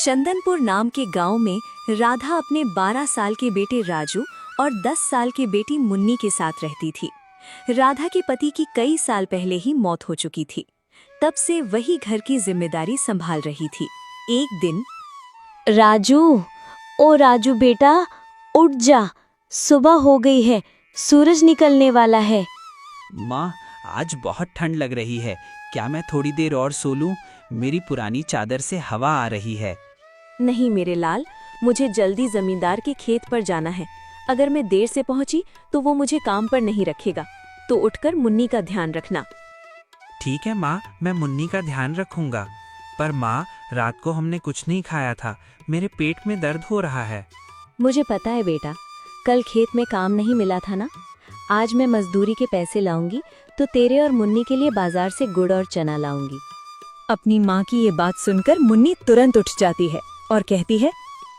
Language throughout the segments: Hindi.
चंदनपुर नाम के गांव में राधा अपने 12 साल के बेटे राजू और 10 साल की बेटी मुन्नी के साथ रहती थी। राधा के पति की कई साल पहले ही मौत हो चुकी थी। तब से वही घर की जिम्मेदारी संभाल रही थी। एक दिन, राजू, ओ राजू बेटा, उठ जा, सुबह हो गई है, सूरज निकलने वाला है। माँ, आज बहुत ठंड लग रही है, क्या मैं थोड़ी देर और सो लूं? मेरी पुरानी चादर से हवा आ रही है। नहीं मेरे लाल, मुझे जल्दी जमींदार के खेत पर जाना है। अगर मैं देर से पहुंची तो वो मुझे काम पर नहीं रखेगा, तो उठकर मुन्नी का ध्यान रखना। ठीक है माँ, मैं मुन्नी का ध्यान रखूंगा। पर माँ, रात को हमने कुछ नहीं खाया था, मेरे पेट में दर्द हो रहा है। मुझे पता है बेटा, कल खेत में काम नहीं मिला था ना। आज मैं मजदूरी के पैसे लाऊंगी तो तेरे और मुन्नी के लिए बाजार से गुड़ और चना लाऊंगी। अपनी माँ की ये बात सुनकर मुन्नी तुरंत उठ जाती है और कहती है,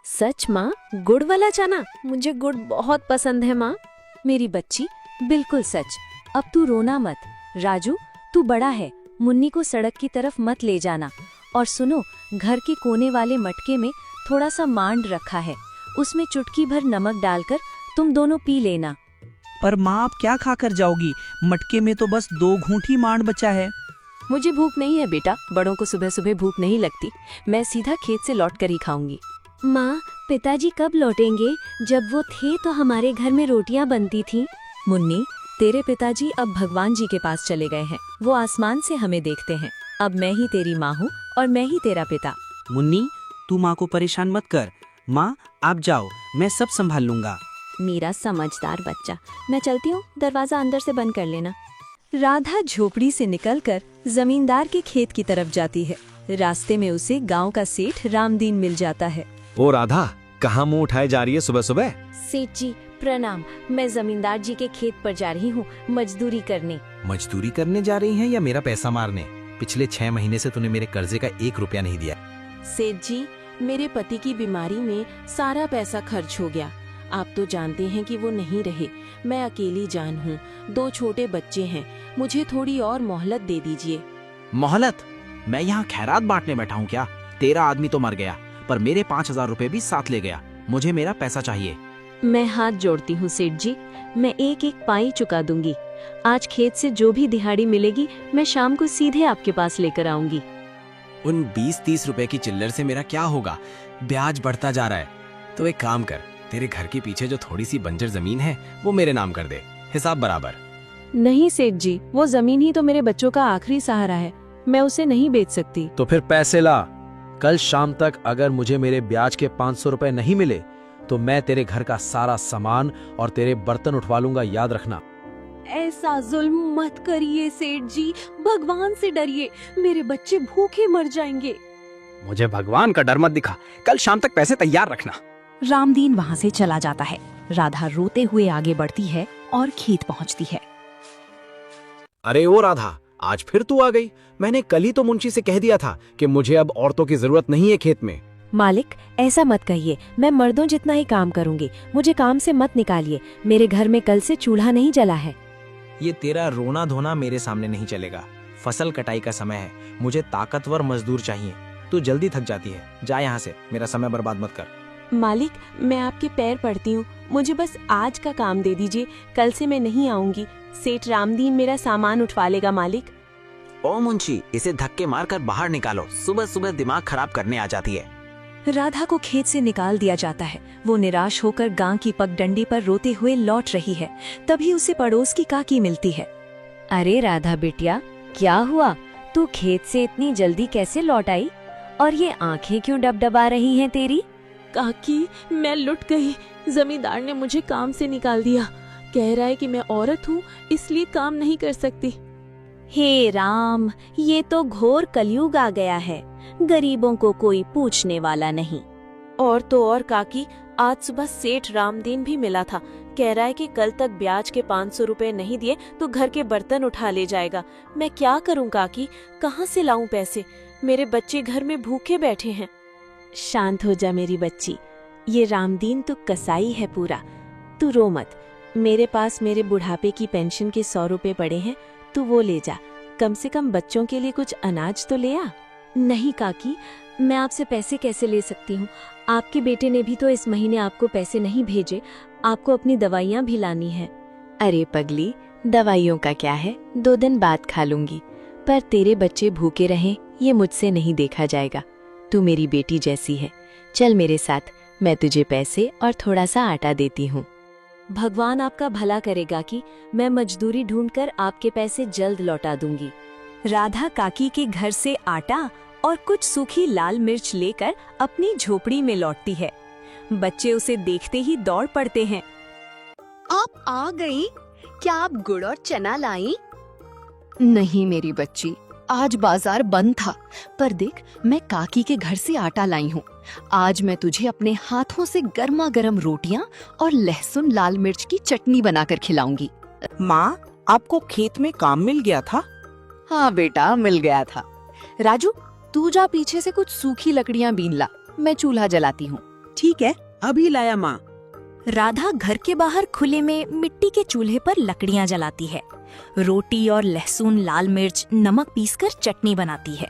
सच माँ? गुड़ वाला चना? मुझे गुड़ बहुत पसंद है माँ। मेरी बच्ची, बिल्कुल सच। अब तू रोना मत। राजू, तू बड़ा है, मुन्नी को सड़क की तरफ मत ले जाना। और सुनो, घर के कोने वाले मटके में थोड़ा सा मांड रखा है, उसमें चुटकी भर नमक डालकर तुम दोनों पी लेना। पर माँ, आप क्या खाकर जाओगी? मटके में तो बस 2 घूंट ही मांड बचा है। मुझे भूख नहीं है बेटा, बड़ों को सुबह सुबह भूख नहीं लगती। मैं सीधा खेत से लौट कर ही खाऊंगी। माँ, पिताजी कब लौटेंगे? जब वो थे तो हमारे घर में रोटियां बनती थीं। मुन्नी, तेरे पिताजी अब भगवान जी के पास चले गए हैं, वो आसमान से हमें देखते हैं। अब मैं ही तेरी माँ हूँ और मैं ही तेरा पिता। मुन्नी, तू माँ को परेशान मत कर। माँ, आप जाओ, मैं सब संभाल लूंगा। मेरा समझदार बच्चा। मैं चलती हूँ, दरवाजा अंदर से बंद कर लेना। राधा झोपड़ी से निकलकर जमींदार के खेत की तरफ जाती है। रास्ते में उसे गांव का सेठ रामदीन मिल जाता है। ओ राधा, कहाँ मुंह उठाए जा रही है सुबह सुबह? सेठ जी प्रणाम, मैं जमींदार जी के खेत पर जा रही हूँ मजदूरी करने। मजदूरी करने जा रही हैं या मेरा पैसा मारने? पिछले 6 महीने से तूने मेरे कर्जे का 1 रुपया नहीं दिया। सेठ जी, मेरे पति की बीमारी में सारा पैसा खर्च हो गया। आप तो जानते हैं कि वो नहीं रहे। मैं अकेली जान हूँ, 2 छोटे बच्चे हैं। मुझे थोड़ी और मोहलत दे दीजिए। मोहलत? मैं यहाँ खैरात बांटने बैठा हूँ क्या? तेरा आदमी तो मर गया, पर मेरे 5000 रुपए भी साथ ले गया। मुझे मेरा पैसा चाहिए। मैं हाथ जोड़ती हूँ सेठ जी, मैं एक एक पाई चुका दूंगी। आज खेत से जो भी दिहाड़ी मिलेगी मैं शाम को सीधे आपके पास लेकर आऊंगी। उन 20-30 रुपए की चिल्लर से मेरा क्या होगा? ब्याज बढ़ता जा रहा है। तो एक काम कर, तेरे घर के पीछे जो थोड़ी सी बंजर जमीन है वो मेरे नाम कर दे, हिसाब बराबर। नहीं सेठ जी, वो जमीन ही तो मेरे बच्चों का आखिरी सहारा है, मैं उसे नहीं बेच सकती। तो फिर पैसे ला। कल शाम तक अगर मुझे मेरे ब्याज के 500 रुपए नहीं मिले तो मैं तेरे घर का सारा सामान और तेरे बर्तन उठवा लूंगा, याद रखना। ऐसा जुल्म मत करिए सेठ जी, भगवान से डरिए, मेरे बच्चे भूखे मर जाएंगे। मुझे भगवान का डर मत दिखा, कल शाम तक पैसे तैयार रखना। रामदीन वहाँ से चला जाता है। राधा रोते हुए आगे बढ़ती है और खेत पहुँचती है। अरे ओ राधा, आज फिर तू आ गई। मैंने कल ही तो मुंशी से कह दिया था कि मुझे अब औरतों की जरूरत नहीं है खेत में। मालिक, ऐसा मत कहिए, मैं मर्दों जितना ही काम करूंगी, मुझे काम से मत निकालिए। मेरे घर में कल से चूल्हा नहीं जला है। ये तेरा रोना धोना मेरे सामने नहीं चलेगा। फसल कटाई का समय है, मुझे ताकतवर मजदूर चाहिए। तू जल्दी थक जाती है, जा यहाँ से, मेरा समय बर्बाद मत कर। मालिक, मैं आपके पैर पड़ती हूँ, मुझे बस आज का काम दे दीजिए, कल से मैं नहीं आऊंगी। सेठ रामदीन मेरा सामान उठवा लेगा। मालिक। ओ मुंशी, इसे धक्के मारकर बाहर निकालो, सुबह सुबह दिमाग खराब करने आ जाती है। राधा को खेत से निकाल दिया जाता है। वो निराश होकर गांव की पगडंडी पर रोते हुए लौट रही है। तभी उसे पड़ोस की काकी मिलती है। अरे राधा बिटिया, क्या हुआ? तू खेत से इतनी जल्दी कैसे लौट आई? और ये आंखें क्यों डबडबा रही हैं तेरी? काकी, मैं लुट गई। जमींदार ने मुझे काम से निकाल दिया। कह रहा है कि मैं औरत हूँ इसलिए काम नहीं कर सकती। हे राम, ये तो घोर कलयुग आ गया है। गरीबों को कोई पूछने वाला नहीं। और तो और काकी, आज सुबह सेठ रामदीन भी मिला था। कह रहा है कि कल तक ब्याज के 500 रुपए नहीं दिए तो घर के बर्तन उठा ले जाएगा। मैं क्या करूं काकी, कहाँ से लाऊं पैसे? मेरे बच्चे घर में भूखे बैठे हैं। शांत हो जा मेरी बच्ची, ये रामदीन तो कसाई है पूरा। तू रो मत, मेरे पास मेरे बुढ़ापे की पेंशन के 100 रुपए पड़े हैं, तू वो ले जा। कम से कम बच्चों के लिए कुछ अनाज तो ले आ। नहीं काकी, मैं आपसे पैसे कैसे ले सकती हूँ? आपके बेटे ने भी तो इस महीने आपको पैसे नहीं भेजे। आपको अपनी दवाइयाँ भी लानी है। अरे पगली, दवाइयों का क्या है, 2 दिन बाद खा लूंगी। पर तेरे बच्चे भूखे रहें ये मुझसे नहीं देखा जाएगा। तू मेरी बेटी जैसी है, चल मेरे साथ, मैं तुझे पैसे और थोड़ा सा आटा देती हूँ। भगवान आपका भला करेगा कि मैं मजदूरी ढूंढकर आपके पैसे जल्द लौटा दूंगी। राधा काकी के घर से आटा और कुछ सूखी लाल मिर्च लेकर अपनी झोपड़ी में लौटती है। बच्चे उसे देखते ही दौड़ पड़ते हैं। आप आ गई? क्या आप गुड़ और चना लाई? नहीं मेरी बच्ची, आज बाजार बंद था, पर देख मैं काकी के घर से आटा लाई हूँ। आज मैं तुझे अपने हाथों से गर्मा गर्म रोटियां और लहसुन लाल मिर्च की चटनी बनाकर खिलाऊंगी। माँ, आपको खेत में काम मिल गया था? हाँ बेटा, मिल गया था। राजू, तू जा पीछे से कुछ सूखी लकड़ियां बीन ला, मैं चूल्हा जलाती हूँ। ठीक है, अभी लाया माँ। राधा घर के बाहर खुले में मिट्टी के चूल्हे पर लकड़ियां जलाती है। रोटी और लहसुन लाल मिर्च नमक पीसकर चटनी बनाती है।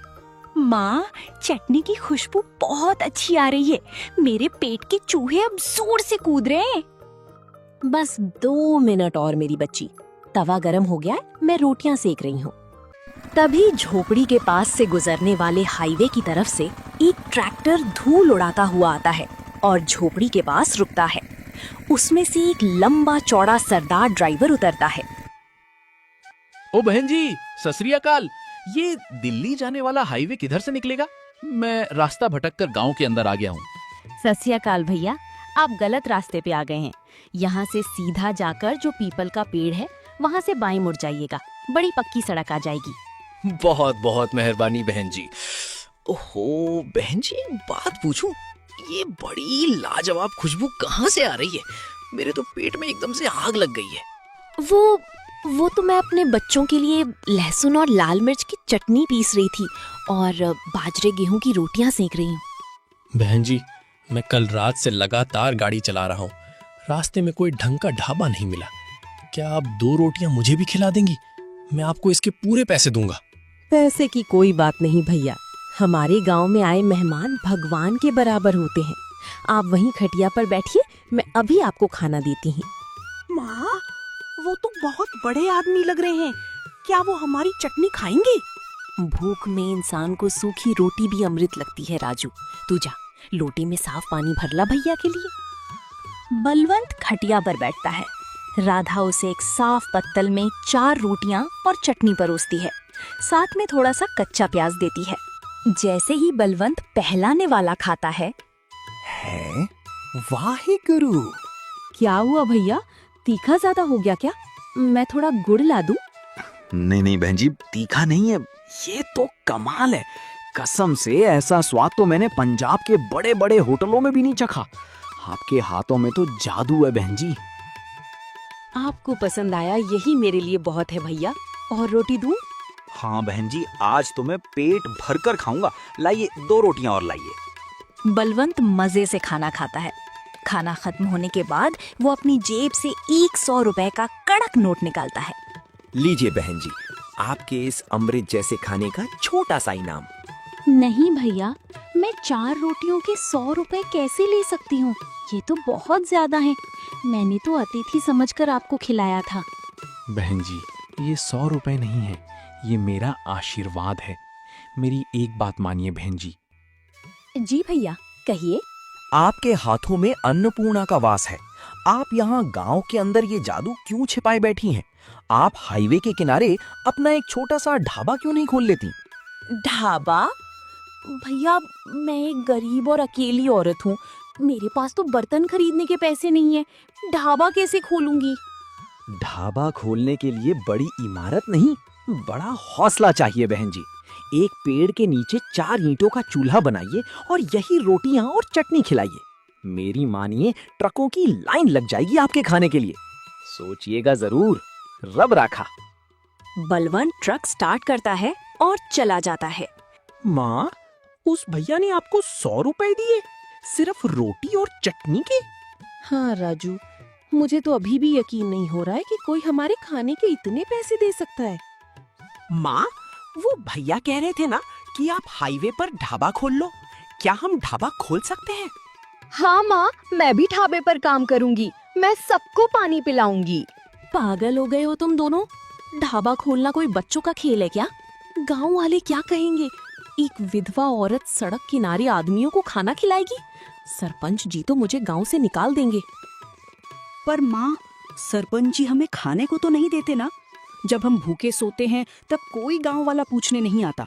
माँ, चटनी की खुशबू बहुत अच्छी आ रही है। मेरे पेट के चूहे अब जोर से कूद रहे हैं। बस 2 मिनट और मेरी बच्ची, तवा गरम हो गया है, मैं रोटियां सेक रही हूँ। तभी झोपड़ी के पास से गुजरने वाले हाईवे की तरफ से एक ट्रैक्टर धूल उड़ाता हुआ आता है और झोपड़ी के पास रुकता है। उसमें से एक लंबा चौड़ा सरदार ड्राइवर उतरता है। ओ बहन जी, सत श्री अकाल। ये दिल्ली जाने वाला हाईवे किधर से निकलेगा? मैं रास्ता भटक कर गाँव के अंदर आ गया हूँ। सत श्री अकाल भैया, आप गलत रास्ते पे आ गए हैं। यहाँ से सीधा जाकर जो पीपल का पेड़ है वहाँ से बाएं मुड़ जाइएगा, बड़ी पक्की सड़क आ जाएगी। बहुत बहुत मेहरबानी बहन जी। ओहो बहन जी, एक बात पूछूं? ये बड़ी लाजवाब खुशबू कहाँ से आ रही है? मेरे तो पेट में एकदम से आग लग गई है। वो तो मैं अपने बच्चों के लिए लहसुन और लाल मिर्च की चटनी पीस रही थी और बाजरे गेहूं की रोटियां सेक रही हूँ। बहन जी, मैं कल रात से लगातार गाड़ी चला रहा हूँ। रास्ते में कोई ढंग का ढाबा नहीं मिला। क्या आप 2 रोटियां मुझे भी खिला देंगी? मैं आपको इसके पूरे पैसे दूंगा। पैसे की कोई बात नहीं भैया, हमारे गांव में आए मेहमान भगवान के बराबर होते हैं। आप वहीं खटिया पर बैठिए, मैं अभी आपको खाना देती हूँ। माँ, वो तो बहुत बड़े आदमी लग रहे हैं, क्या वो हमारी चटनी खाएंगे? भूख में इंसान को सूखी रोटी भी अमृत लगती है। राजू, तू जा, लोटे में साफ पानी भर ला भैया के लिए। बलवंत खटिया पर बैठता है। राधा उसे एक साफ पत्तल में 4 रोटियां और चटनी परोसती है, साथ में थोड़ा सा कच्चा प्याज देती है। जैसे ही बलवंत पहलाने वाला खाता है, वाहे गुरु। क्या हुआ भैया, तीखा ज्यादा हो गया क्या? मैं थोड़ा गुड़ ला दूं? नहीं बहन जी, तीखा नहीं है, ये तो कमाल है। कसम से ऐसा स्वाद तो मैंने पंजाब के बड़े बड़े होटलों में भी नहीं चखा। आपके हाथों में तो जादू है बहन जी। आपको पसंद आया, यही मेरे लिए बहुत है भैया। और रोटी दूं? हाँ बहन जी, आज तो मैं पेट भरकर खाऊंगा। लाइए 2 रोटियां और लाइए। बलवंत मजे से खाना खाता है। खाना खत्म होने के बाद वो अपनी जेब से 100 रुपए का कड़क नोट निकालता है। लीजिए बहन जी, आपके इस अमृत जैसे खाने का छोटा सा इनाम। नहीं भैया, मैं 4 रोटियों के 100 रुपए कैसे ले सकती हूँ? ये तो बहुत ज्यादा है। मैंने तो अतिथि समझकर आपको खिलाया था। बहन जी, ये 100 रुपए नहीं है, ये मेरा आशीर्वाद है। मेरी एक बात मानिए बहन जी। जी भैया, कहिए। आपके हाथों में अन्नपूर्णा का वास है। आप यहाँ गांव के अंदर ये जादू क्यों छिपाए बैठी हैं? आप हाईवे के किनारे अपना एक छोटा सा ढाबा क्यों नहीं खोल लेती? ढाबा? भैया, मैं एक गरीब और अकेली औरत हूँ। मेरे पास तो बर्तन खरीदने के पैसे नहीं है। ढाबा कैसे खोलूंगी? ढाबा खोलने के लिए बड़ी इमारत नहीं, बड़ा हौसला चाहिए बहन जी। एक पेड़ के नीचे 4 ईंटों का चूल्हा बनाइए और यही रोटियां और चटनी खिलाइए। मेरी मानिए, ट्रकों की लाइन लग जाएगी आपके खाने के लिए। सोचिएगा जरूर, रब राखा। बलवंत ट्रक स्टार्ट करता है और चला जाता है। माँ, उस भैया ने आपको 100 रुपए दिए सिर्फ रोटी और चटनी के? हाँ राजू, मुझे तो अभी भी यकीन नहीं हो रहा है कि कोई हमारे खाने के इतने पैसे दे सकता है। माँ, वो भैया कह रहे थे ना कि आप हाईवे पर ढाबा खोल लो। क्या हम ढाबा खोल सकते हैं? हाँ माँ, मैं भी ढाबे पर काम करूंगी। मैं सबको पानी पिलाऊंगी। पागल हो गए हो तुम दोनों? ढाबा खोलना कोई बच्चों का खेल है क्या? गांव वाले क्या कहेंगे? एक विधवा औरत सड़क किनारे आदमियों को खाना खिलाएगी? सरपंच जी तो मुझे गांव से निकाल देंगे। पर माँ, सरपंच जी हमें खाने को तो नहीं देते ना। जब हम भूखे सोते हैं तब कोई गांव वाला पूछने नहीं आता।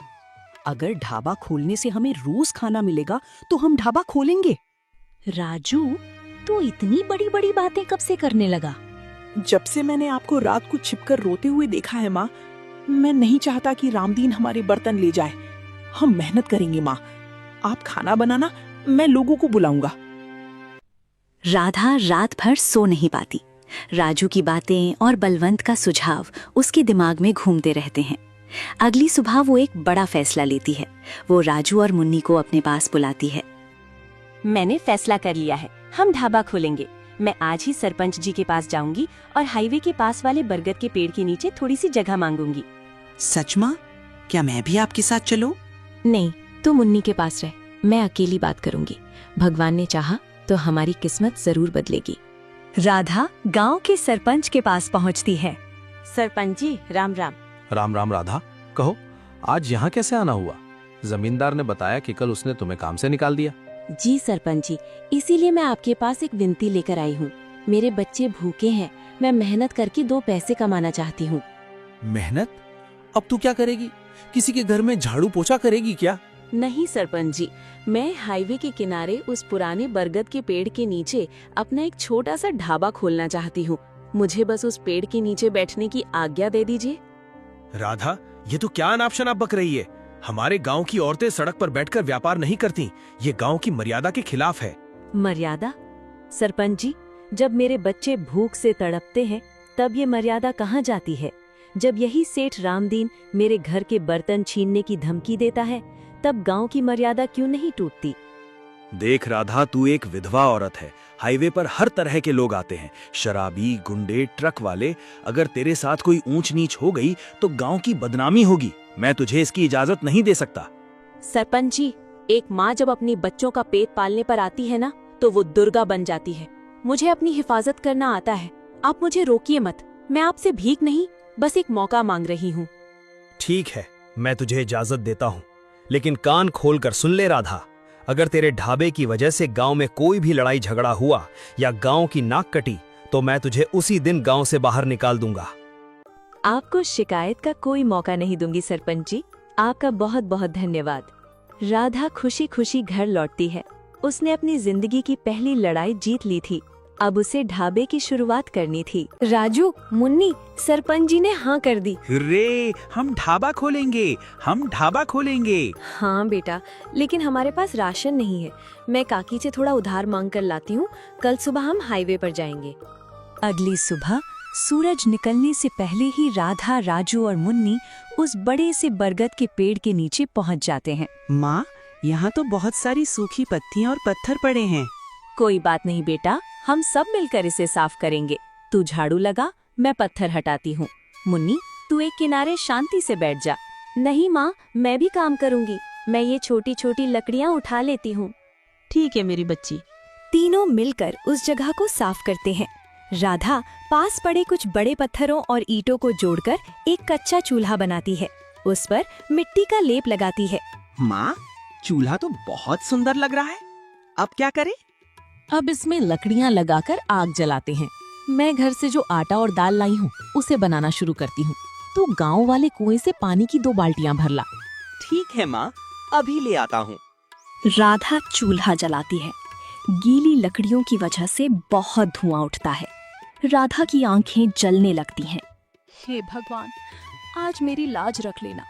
अगर ढाबा खोलने से हमें रोज खाना मिलेगा तो हम ढाबा खोलेंगे। राजू, तू इतनी बड़ी बड़ी बातें कब से करने लगा? जब से मैंने आपको रात को छिपकर रोते हुए देखा है माँ, मैं नहीं चाहता कि रामदीन हमारे बर्तन ले जाए। हम मेहनत करेंगे माँ। आप खाना बनाना, मैं लोगों को बुलाऊंगा। राधा रात भर सो नहीं पाती। राजू की बातें और बलवंत का सुझाव उसके दिमाग में घूमते रहते हैं। अगली सुबह वो एक बड़ा फैसला लेती है। वो राजू और मुन्नी को अपने पास बुलाती है। मैंने फैसला कर लिया है, हम ढाबा खोलेंगे। मैं आज ही सरपंच जी के पास जाऊंगी और हाईवे के पास वाले बरगद के पेड़ के नीचे थोड़ी सी जगह मांगूंगी। सच माँ? क्या मैं भी आपके साथ चलूं? नहीं, तू मुन्नी के पास रह, मैं अकेली बात करूंगी। भगवान ने चाहा तो हमारी किस्मत जरूर बदलेगी। राधा गांव के सरपंच के पास पहुंचती है। सरपंच जी, राम राम। राम राम राधा, कहो आज यहाँ कैसे आना हुआ? जमींदार ने बताया कि कल उसने तुम्हें काम से निकाल दिया। जी सरपंच जी, इसीलिए मैं आपके पास एक विनती लेकर आई हूँ। मेरे बच्चे भूखे हैं, मैं मेहनत करके 2 पैसे कमाना चाहती हूँ। मेहनत? अब तू क्या करेगी? किसी के घर में झाड़ू पोछा करेगी क्या? नहीं सरपंच जी, मैं हाईवे के किनारे उस पुराने बरगद के पेड़ के नीचे अपना एक छोटा सा ढाबा खोलना चाहती हूँ। मुझे बस उस पेड़ के नीचे बैठने की आज्ञा दे दीजिए। राधा, ये तो क्या अनाप शनाप बक रही है? हमारे गांव की औरतें सड़क पर बैठकर व्यापार नहीं करती। ये गांव की मर्यादा के खिलाफ है। मर्यादा? सरपंच जी, जब मेरे बच्चे भूख से तड़पते हैं तब ये मर्यादा कहाँ जाती है? जब यही सेठ रामदीन मेरे घर के बर्तन छीनने की धमकी देता है तब गांव की मर्यादा क्यों नहीं टूटती? देख राधा, तू एक विधवा औरत है। हाईवे पर हर तरह के लोग आते हैं, शराबी, गुंडे, ट्रक वाले। अगर तेरे साथ कोई ऊंच नीच हो गई तो गांव की बदनामी होगी। मैं तुझे इसकी इजाजत नहीं दे सकता। सरपंच जी, एक माँ जब अपने बच्चों का पेट पालने पर आती है ना, तो वो दुर्गा बन जाती है। मुझे अपनी हिफाजत करना आता है, आप मुझे रोकिए मत। मैं आपसे भीख नहीं, बस एक मौका मांग रही हूँ। ठीक है, मैं तुझे इजाजत देता हूँ, लेकिन कान खोल कर सुन ले राधा। अगर तेरे ढाबे की वजह से गांव में कोई भी लड़ाई झगड़ा हुआ या गांव की नाक कटी तो मैं तुझे उसी दिन गांव से बाहर निकाल दूंगा। आपको शिकायत का कोई मौका नहीं दूंगी सरपंच जी। आपका बहुत बहुत धन्यवाद। राधा खुशी खुशी घर लौटती है। उसने अपनी जिंदगी की पहली लड़ाई जीत ली थी। अब उसे ढाबे की शुरुआत करनी थी। राजू, मुन्नी, सरपंच जी ने हाँ कर दी। रे, हम ढाबा खोलेंगे, हम ढाबा खोलेंगे। हाँ बेटा, लेकिन हमारे पास राशन नहीं है। मैं काकी से थोड़ा उधार मांग कर लाती हूँ। कल सुबह हम हाईवे पर जाएंगे। अगली सुबह सूरज निकलने से पहले ही राधा, राजू और मुन्नी उस बड़े से बरगद के पेड़ के नीचे पहुँच जाते हैं। माँ, यहाँ तो बहुत सारी सूखी पत्तियाँ और पत्थर पड़े हैं। कोई बात नहीं बेटा, हम सब मिलकर इसे साफ करेंगे। तू झाड़ू लगा, मैं पत्थर हटाती हूँ। मुन्नी, तू एक किनारे शांति से बैठ जा। नहीं माँ, मैं भी काम करूँगी। मैं ये छोटी छोटी लकड़ियाँ उठा लेती हूँ। ठीक है मेरी बच्ची। तीनों मिलकर उस जगह को साफ करते हैं। राधा पास पड़े कुछ बड़े पत्थरों और ईंटों को जोड़कर एक कच्चा चूल्हा बनाती है। उस पर मिट्टी का लेप लगाती है। माँ, चूल्हा तो बहुत सुंदर लग रहा है। अब क्या करें? अब इसमें लकड़ियाँ लगाकर आग जलाते हैं। मैं घर से जो आटा और दाल लाई हूँ उसे बनाना शुरू करती हूँ। तो गांव वाले कुएं से पानी की 2 बाल्टियाँ भर ला। ठीक है माँ, अभी ले आता हूँ। राधा चूल्हा जलाती है। गीली लकड़ियों की वजह से बहुत धुआं उठता है। राधा की आंखें जलने लगती हैं। हे भगवान, आज मेरी लाज रख लेना।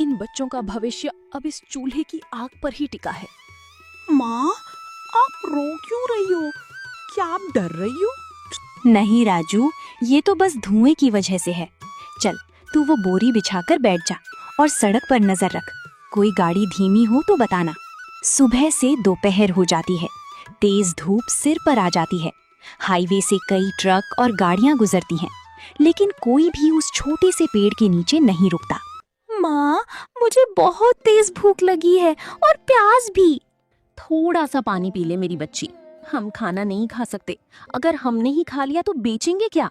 इन बच्चों का भविष्य अब इस चूल्हे की आग पर ही टिका है। माँ, आप रो क्यों रही हो? क्या आप डर रही हो? नहीं राजू, ये तो बस धुएं की वजह से है। चल, तू वो बोरी बिछाकर बैठ जा और सड़क पर नजर रख। कोई गाड़ी धीमी हो तो बताना। सुबह से दोपहर हो जाती है। तेज धूप सिर पर आ जाती है। हाईवे से कई ट्रक और गाड़ियां गुजरती हैं, लेकिन कोई भी उस छोटे से पेड़ के नीचे नहीं रुकता। माँ, मुझे बहुत तेज भूख लगी है और प्यास भी। थोड़ा सा पानी पी ले मेरी बच्ची। हम खाना नहीं खा सकते, अगर हमने ही खा लिया तो बेचेंगे क्या?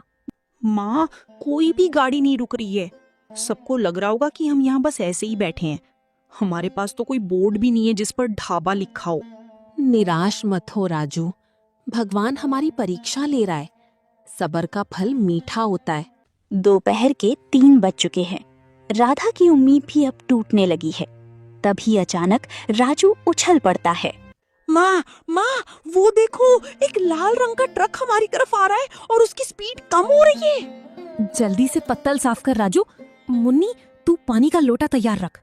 माँ, कोई भी गाड़ी नहीं रुक रही है। सबको लग रहा होगा कि हम यहाँ बस ऐसे ही बैठे हैं। हमारे पास तो कोई बोर्ड भी नहीं है जिस पर ढाबा लिखा हो। निराश मत हो राजू, भगवान हमारी परीक्षा ले रहा है। सब्र का फल मीठा होता है। दोपहर के 3 बज चुके हैं। राधा की उम्मीद भी अब टूटने लगी है। तभी अचानक राजू उछल पड़ता है। माँ, वो देखो, एक लाल रंग का ट्रक हमारी तरफ आ रहा है और उसकी स्पीड कम हो रही है। जल्दी से पत्तल साफ कर राजू। मुन्नी, तू पानी का लोटा तैयार रख।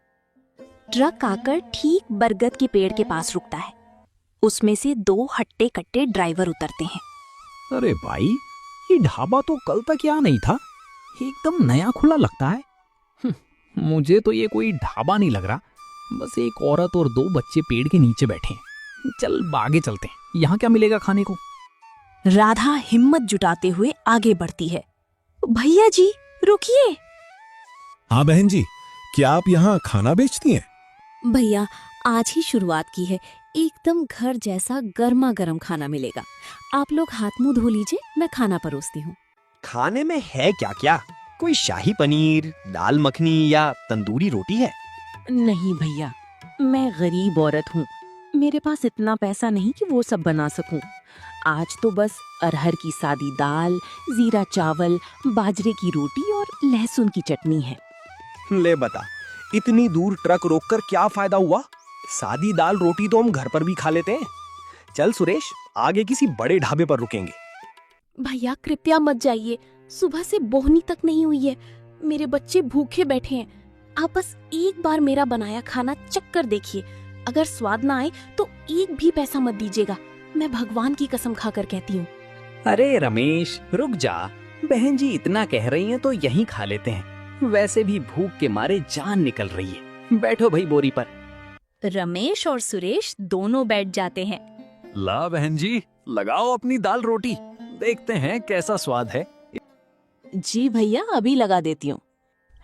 ट्रक आकर ठीक बरगद के पेड़ के पास रुकता है। उसमें से 2 हट्टे कट्टे ड्राइवर उतरते हैं। अरे भाई, ये ढाबा तो कल तक यहाँ नहीं था, एकदम नया खुला लगता है। मुझे तो ये कोई ढाबा नहीं लग रहा, बस एक औरत और 2 बच्चे पेड़ के नीचे बैठे हैं। चल आगे चलते हैं, यहाँ क्या मिलेगा खाने को। राधा हिम्मत जुटाते हुए आगे बढ़ती है। भैया जी रुकिए। हाँ बहन जी, क्या आप यहाँ खाना बेचती हैं? भैया, आज ही शुरुआत की है, एकदम घर जैसा गर्मा गर्म खाना मिलेगा। आप लोग हाथ मुंह धो लीजिए, मैं खाना परोसती हूँ। खाने में है क्या क्या? कोई शाही पनीर, दाल मखनी या तंदूरी रोटी है? नहीं भैया, मैं गरीब औरत हूँ, मेरे पास इतना पैसा नहीं कि वो सब बना सकूं। आज तो बस अरहर की सादी दाल, जीरा चावल, बाजरे की रोटी और लहसुन की चटनी है। ले बता, इतनी दूर ट्रक रोककर क्या फायदा हुआ? सादी दाल रोटी तो हम घर पर भी खा लेते हैं। चल सुरेश, आगे किसी बड़े ढाबे पर रुकेंगे। भैया कृपया मत जाइए, सुबह से बोहनी तक नहीं हुई है, मेरे बच्चे भूखे बैठे हैं। आप बस एक बार मेरा बनाया खाना चख कर देखिए, अगर स्वाद ना आए तो एक भी पैसा मत दीजिएगा, मैं भगवान की कसम खाकर कहती हूँ। अरे रमेश, रुक जा। बहन जी इतना कह रही हैं तो यहीं खा लेते हैं। वैसे भी भूख के मारे जान निकल रही है। बैठो भाई बोरी पर। रमेश और सुरेश दोनों बैठ जाते हैं। ला बहन जी, लगाओ अपनी दाल रोटी, देखते हैं कैसा स्वाद है। जी भैया, अभी लगा देती हूँ।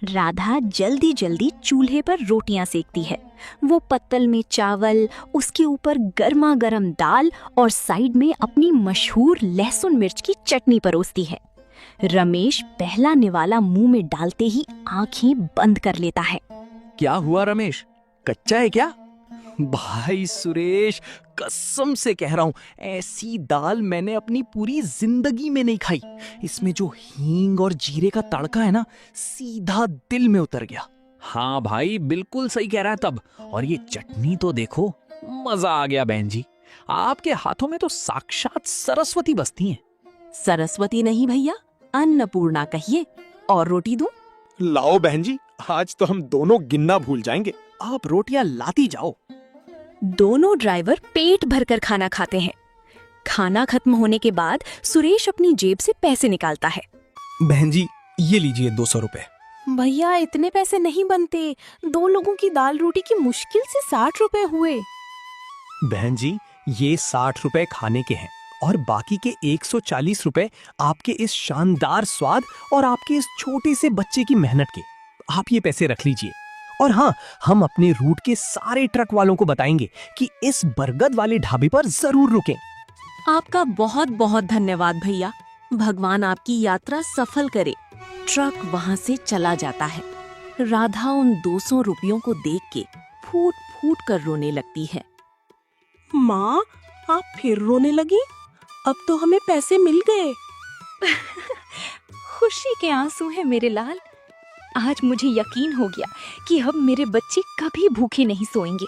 राधा जल्दी जल्दी चूल्हे पर रोटियां सेकती है। वो पत्तल में चावल, उसके ऊपर गर्मा गर्म दाल और साइड में अपनी मशहूर लहसुन मिर्च की चटनी परोसती है। रमेश पहला निवाला मुंह में डालते ही आंखें बंद कर लेता है। क्या हुआ रमेश, कच्चा है क्या? भाई सुरेश, कसम से कह रहा हूं, ऐसी दाल मैंने अपनी पूरी जिंदगी में नहीं खाई। इसमें जो हींग और जीरे का तड़का है ना, सीधा दिल में उतर गया। हाँ भाई, बिल्कुल सही कह रहा है तब। और ये चटनी तो देखो, मजा आ गया बहन जी। आपके हाथों में तो साक्षात सरस्वती बसती हैं। सरस्वती नहीं भैया, अन्नपूर्णा कहिए। और रोटी दूं? लाओ बहन जी, आज तो हम दोनों गिनना भूल जाएंगे। आप रोटियां लाती जाओ। दोनों ड्राइवर पेट भरकर खाना खाते हैं। खाना खत्म होने के बाद सुरेश अपनी जेब से पैसे निकालता है। बहन जी, ये लीजिए 200 रुपए। भैया, इतने पैसे नहीं बनते, 2 लोगों की दाल रोटी की मुश्किल से 60 रुपए हुए। बहन जी, ये 60 रुपए खाने के हैं और बाकी के 140 रुपए आपके इस शानदार स्वाद और आपके इस छोटे से बच्चे की मेहनत के। आप ये पैसे रख लीजिए। और हाँ, हम अपने रूट के सारे ट्रक वालों को बताएंगे कि इस बरगद वाले ढाबे पर जरूर रुकें। आपका बहुत बहुत धन्यवाद भैया, भगवान आपकी यात्रा सफल करे। ट्रक वहाँ से चला जाता है। राधा उन 200 रुपयों को देख के फूट फूट कर रोने लगती है। माँ, आप फिर रोने लगी? अब तो हमें पैसे मिल गए। खुशी के आंसू हैं मेरे लाल। आज मुझे यकीन हो गया कि अब मेरे बच्चे कभी भूखे नहीं सोएंगे।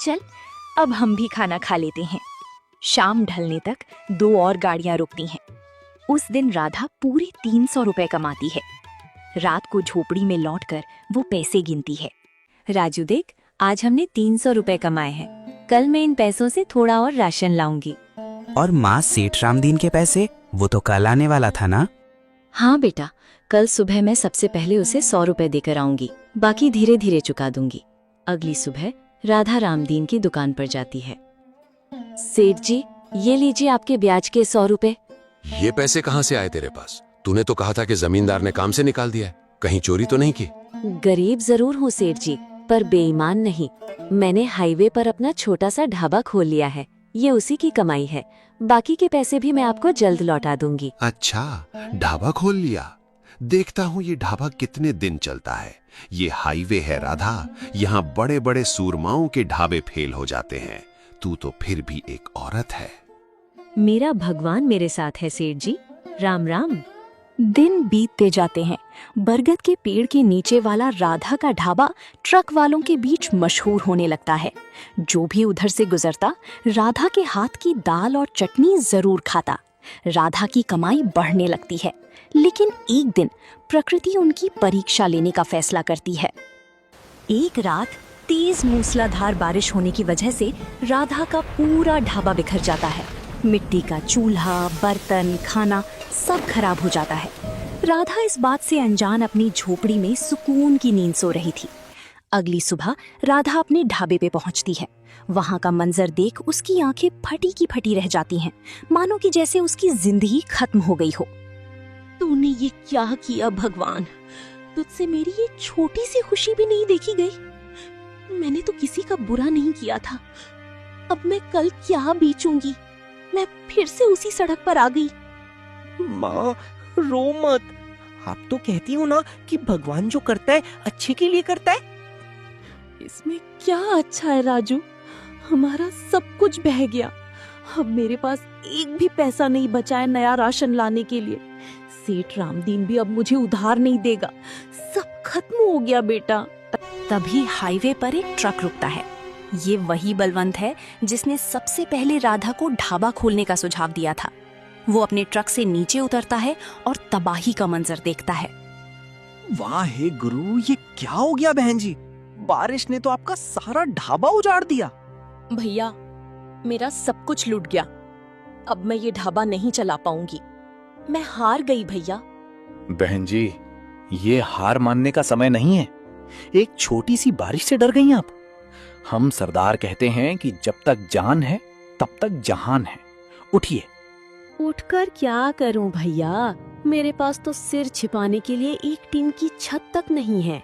चल, अब हम भी खाना खा लेते हैं। शाम ढलने तक 2 और गाड़ियां रुकती हैं। उस दिन राधा पूरे 300 रुपए कमाती है। रात को झोपड़ी में लौटकर वो पैसे गिनती है। राजू देख, आज हमने 300 रुपए कमाए हैं। कल मैं इन पैसों से थोड़ा और राशन लाऊंगी। और माँ, सेठ रामदीन के पैसे, वो तो कल आने वाला था ना? हाँ बेटा, कल सुबह मैं सबसे पहले उसे 100 रुपए देकर आऊंगी, बाकी धीरे धीरे चुका दूंगी। अगली सुबह राधा रामदीन की दुकान पर जाती है। सेठ जी, ये लीजिए आपके ब्याज के 100 रुपए। ये पैसे कहाँ से आए तेरे पास? तूने तो कहा था कि जमींदार ने काम से निकाल दिया है, कहीं चोरी तो नहीं की? गरीब जरूर हूँ सेठ जी, पर बेईमान नहीं, मैंने हाईवे पर अपना छोटा सा ढाबा खोल लिया है। ये उसी की कमाई है। बाकी के पैसे भी मैं आपको जल्द लौटा दूंगी। अच्छा, ढाबा खोल लिया। देखता हूँ ये ढाबा कितने दिन चलता है। ये हाईवे है राधा, यहाँ बड़े बड़े सूरमाओं के ढाबे फेल हो जाते हैं। तू तो फिर भी एक औरत है। मेरा भगवान मेरे साथ है सेठ जी। राम राम। दिन बीतते जाते हैं। बरगद के पेड़ के नीचे वाला राधा का ढाबा ट्रक वालों के बीच मशहूर होने लगता है। जो भी उधर से गुजरता राधा के हाथ की दाल और चटनी जरूर खाता। राधा की कमाई बढ़ने लगती है। लेकिन एक दिन प्रकृति उनकी परीक्षा लेने का फैसला करती है। एक रात तेज मूसलाधार बारिश होने की वजह से राधा का पूरा ढाबा बिखर जाता है। मिट्टी का चूल्हा, बर्तन, खाना सब खराब हो जाता है। राधा इस बात से अनजान अपनी झोपड़ी में सुकून की नींद सो रही थी। अगली सुबह राधा अपने ढाबे पे पहुंचती है। वहां का मंजर देख उसकी आंखें फटी की फटी रह जाती हैं, मानो कि जैसे उसकी जिंदगी खत्म हो गई हो। तूने ये क्या किया भगवान? तुझसे मेरी ये छोटी सी खुशी भी नहीं देखी गई। मैंने तो किसी का बुरा नहीं किया था। अब मैं कल क्या बेचूंगी? मैं फिर से उसी सड़क पर आ गई। माँ रो मत। आप तो कहती हो ना कि भगवान जो करता है अच्छे के लिए करता है। इसमें क्या अच्छा है राजू? हमारा सब कुछ बह गया। अब मेरे पास एक भी पैसा नहीं बचा है नया राशन लाने के लिए। सेठ रामदीन भी अब मुझे उधार नहीं देगा। सब खत्म हो गया बेटा। तभी हाईवे पर एक ट्रक रुकता है। ये वही बलवंत है जिसने सबसे पहले राधा को ढाबा खोलने का सुझाव दिया था। वो अपने ट्रक से नीचे उतरता है और तबाही का मंजर देखता है। वाह हे गुरु, ये क्या हो गया बहन जी? बारिश ने तो आपका सारा ढाबा उजाड़ दिया। भैया, मेरा सब कुछ लूट गया। अब मैं ये ढाबा नहीं चला पाऊंगी। मैं हार गई भैया। बहन जी, ये हार मानने का समय नहीं है। एक छोटी सी बारिश से डर गई आप? हम सरदार कहते हैं कि जब तक जान है तब तक जहान है। उठिए। उठकर क्या करूं भैया? मेरे पास तो सिर छिपाने के लिए एक टीन की छत तक नहीं है।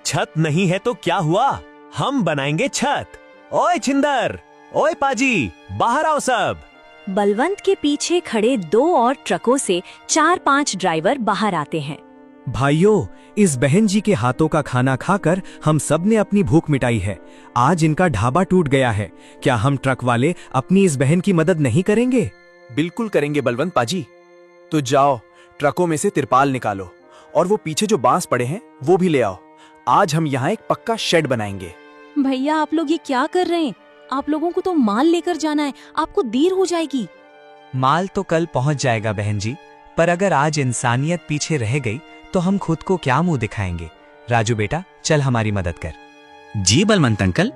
छत नहीं है तो क्या हुआ? हम बनाएंगे छत। ओए छिंदर, ओए पाजी, बाहर आओ सब। बलवंत के पीछे खड़े 2 और ट्रकों से 4-5 ड्राइवर बाहर आते हैं। भाइयों, इस बहन जी के हाथों का खाना खाकर हम सब ने अपनी भूख मिटाई है। आज इनका ढाबा टूट गया है। क्या हम ट्रक वाले अपनी इस बहन की मदद नहीं करेंगे? बिल्कुल करेंगे बलवंत पाजी। तो जाओ, ट्रकों में से तिरपाल निकालो और वो पीछे जो बांस पड़े हैं वो भी ले आओ। आज हम यहाँ एक पक्का शेड बनाएंगे। भैया, आप लोग ये क्या कर रहे हैं? आप लोगों को तो माल लेकर जाना है। आपको देर हो जाएगी। माल तो कल पहुंच जाएगा बहन जी, पर अगर आज इंसानियत पीछे रह गई तो हम खुद को क्या मुंह दिखाएंगे। राजू बेटा, चल हमारी मदद कर। जी बलवंत अंकल।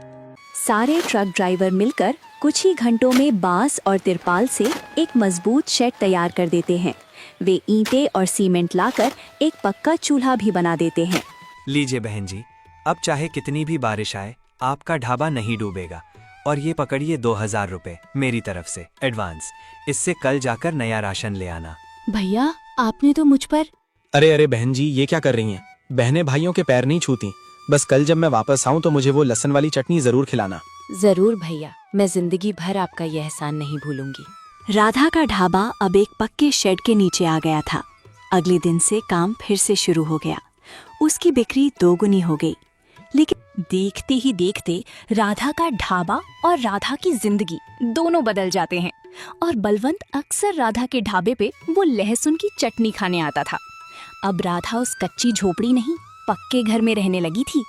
सारे ट्रक ड्राइवर मिलकर कुछ ही घंटों में बांस और तिरपाल से एक मजबूत शेड तैयार कर देते हैं। वे ईंटें और सीमेंट लाकर एक पक्का चूल्हा भी बना देते हैं। लीजिए बहन जी, अब चाहे कितनी भी बारिश आए आपका ढाबा नहीं डूबेगा। और ये पकड़िए 2000 रुपए मेरी तरफ से एडवांस। इससे कल जाकर नया राशन ले आना। भैया, आपने तो मुझ पर। अरे बहन जी, ये क्या कर रही हैं? बहनें भाइयों के पैर नहीं छूती। बस कल जब मैं वापस आऊं तो मुझे वो लहसुन वाली चटनी जरूर खिलाना। जरूर भैया, मैं जिंदगी भर आपका यह एहसान नहीं भूलूंगी। राधा का ढाबा अब एक पक्के शेड के नीचे आ गया था। अगले दिन से काम फिर से शुरू हो गया। उसकी बिक्री 2 गुनी हो गई। लेकिन देखते ही देखते राधा का ढाबा और राधा की जिंदगी दोनों बदल जाते हैं। और बलवंत अक्सर राधा के ढाबे पे वो लहसुन की चटनी खाने आता था। अब राधा उस कच्ची झोपड़ी नहीं, पक्के घर में रहने लगी थी।